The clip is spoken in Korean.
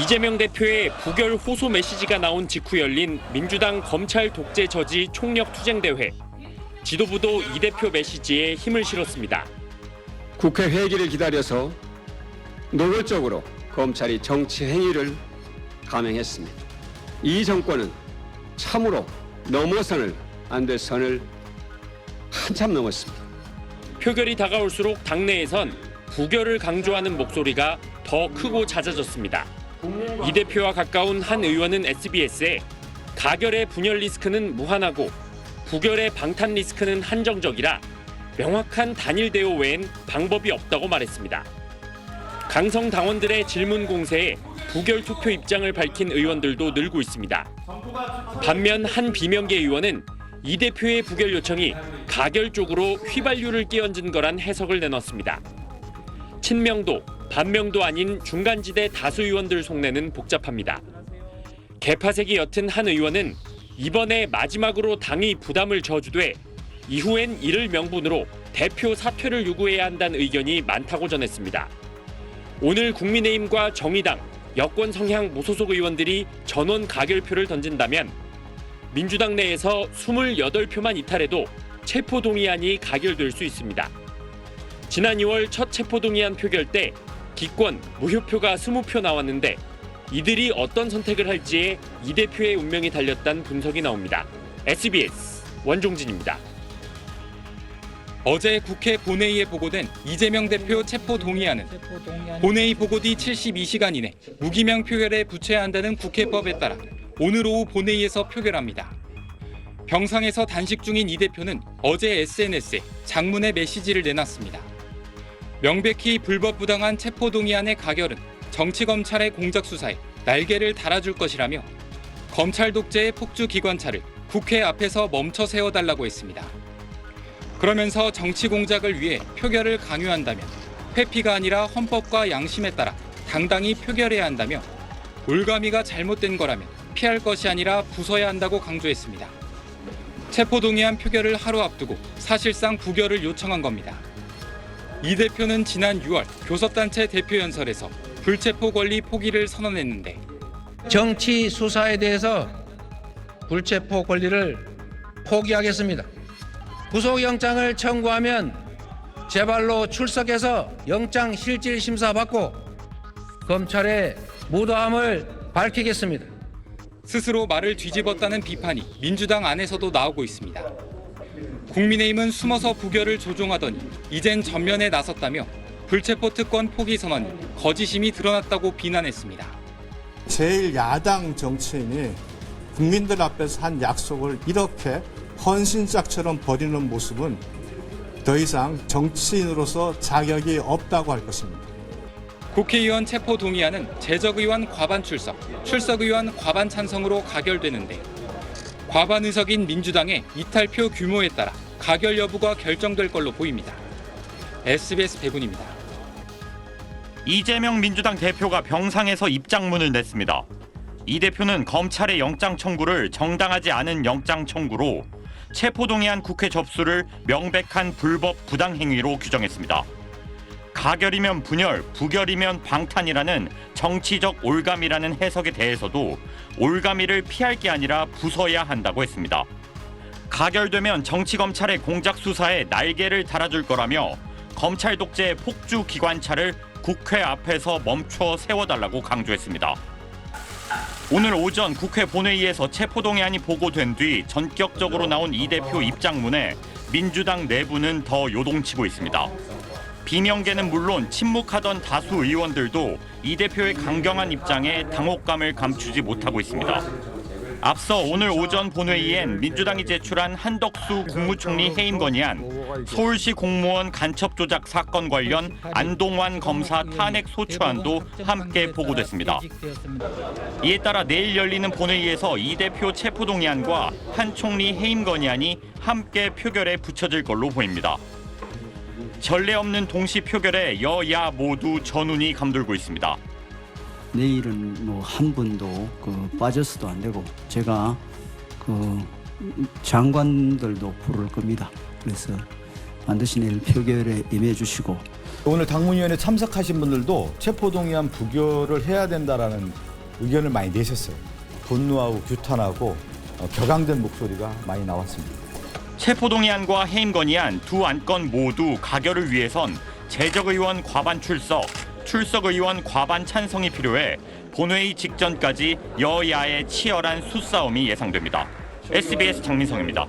이재명 대표의 부결 호소 메시지가 나온 직후 열린 민주당 검찰 독재 저지 총력 투쟁대회. 지도부도 이 대표 메시지에 힘을 실었습니다. 국회 회기를 기다려서 노골적으로 검찰이 정치 행위를 감행했습니다. 이 정권은 참으로 넘어서는 안 될 선을 한참 넘었습니다. 표결이 다가올수록 당내에선 부결을 강조하는 목소리가 더 크고 잦아졌습니다. 이 대표와 가까운 한 의원은 SBS에 가결의 분열 리스크는 무한하고 부결의 방탄 리스크는 한정적이라 명확한 단일 대우 외엔 방법이 없다고 말했습니다. 강성 당원들의 질문 공세에 부결 투표 입장을 밝힌 의원들도 늘고 있습니다. 반면 한 비명계 의원은 이 대표의 부결 요청이 가결 쪽으로 휘발유를 끼얹은 거란 해석을 내놨습니다. 친명도, 반명도 아닌 중간지대 다수 의원들 속내는 복잡합니다. 개파색이 옅은 한 의원은 이번에 마지막으로 당이 부담을 져주되 이후엔 이를 명분으로 대표 사퇴를 요구해야 한다는 의견이 많다고 전했습니다. 오늘 국민의힘과 정의당, 여권 성향 무소속 의원들이 전원 가결표를 던진다면 민주당 내에서 28표만 이탈해도 체포동의안이 가결될 수 있습니다. 지난 2월 첫 체포동의안 표결 때 기권, 무효표가 20표 나왔는데 이들이 어떤 선택을 할지에 이 대표의 운명이 달렸다는 분석이 나옵니다. SBS 원종진입니다. 어제 국회 본회의에 보고된 이재명 대표 체포 동의안은 본회의 보고 뒤 72시간 이내 무기명 표결에 부채해야 한다는 국회법에 따라 오늘 오후 본회의에서 표결합니다. 병상에서 단식 중인 이 대표는 어제 SNS에 장문의 메시지를 내놨습니다. 명백히 불법 부당한 체포 동의안의 가결은 정치검찰의 공작 수사에 날개를 달아줄 것이라며 검찰 독재의 폭주 기관차를 국회 앞에서 멈춰 세워달라고 했습니다. 그러면서 정치 공작을 위해 표결을 강요한다면 회피가 아니라 헌법과 양심에 따라 당당히 표결해야 한다며 올가미가 잘못된 거라면 피할 것이 아니라 부숴야 한다고 강조했습니다. 체포동의안 표결을 하루 앞두고 사실상 부결을 요청한 겁니다. 이 대표는 지난 6월 교섭단체 대표연설에서 불체포 권리 포기를 선언했는데 정치 수사에 대해서 불체포 권리를 포기하겠습니다. 구속영장을 청구하면 제발로 출석해서 영장 실질 심사 받고 검찰의 무도함을 밝히겠습니다. 스스로 말을 뒤집었다는 비판이 민주당 안에서도 나오고 있습니다. 국민의힘은 숨어서 부결을 조종하더니 이젠 전면에 나섰다며 불체포 특권 포기 선언이 거짓임이 드러났다고 비난했습니다. 제1야당 정치인이 국민들 앞에서 한 약속을 이렇게 헌신짝처럼 버리는 모습은 더 이상 정치인으로서 자격이 없다고 할 것입니다. 국회의원 체포 동의안은 재적의원 과반 출석, 출석의원 과반 찬성으로 가결되는데 과반 의석인 민주당의 이탈표 규모에 따라 가결 여부가 결정될 걸로 보입니다. SBS 백운입니다. 이재명 민주당 대표가 병상에서 입장문을 냈습니다. 이 대표는 검찰의 영장 청구를 정당하지 않은 영장 청구로 체포동의안 국회 접수를 명백한 불법 부당 행위로 규정했습니다. 가결이면 분열, 부결이면 방탄이라는 정치적 올가미라는 해석에 대해서도 올가미를 피할 게 아니라 부숴야 한다고 했습니다. 가결되면 정치검찰의 공작 수사에 날개를 달아줄 거라며 검찰 독재의 폭주 기관차를 국회 앞에서 멈춰 세워달라고 강조했습니다. 오늘 오전 국회 본회의에서 체포동의안이 보고된 뒤 전격적으로 나온 이 대표 입장문에 민주당 내부는 더 요동치고 있습니다. 비명계는 물론 침묵하던 다수 의원들도 이 대표의 강경한 입장에 당혹감을 감추지 못하고 있습니다. 앞서 오늘 오전 본회의엔 민주당이 제출한 한덕수 국무총리 해임 건의안, 서울시 공무원 간첩 조작 사건 관련 안동환 검사 탄핵 소추안도 함께 보고됐습니다. 이에 따라 내일 열리는 본회의에서 이 대표 체포동의안과 한 총리 해임 건의안이 함께 표결에 붙여질 걸로 보입니다. 전례 없는 동시 표결에 여야 모두 전운이 감돌고 있습니다. 내일은 뭐 한 분도 빠져서도 안 되고 제가 장관들도 부를 겁니다. 그래서 반드시 내일 표결에 임해 주시고 오늘 당문위원회 참석하신 분들도 체포동의안 부결을 해야 된다라는 의견을 많이 내셨어요. 분노하고 규탄하고 격앙된 목소리가 많이 나왔습니다. 체포동의안과 해임건의안 두 안건 모두 가결을 위해선 재적의원 과반 출석, 출석의원 과반 찬성이 필요해 본회의 직전까지 여야의 치열한 수싸움이 예상됩니다. SBS 장민성입니다.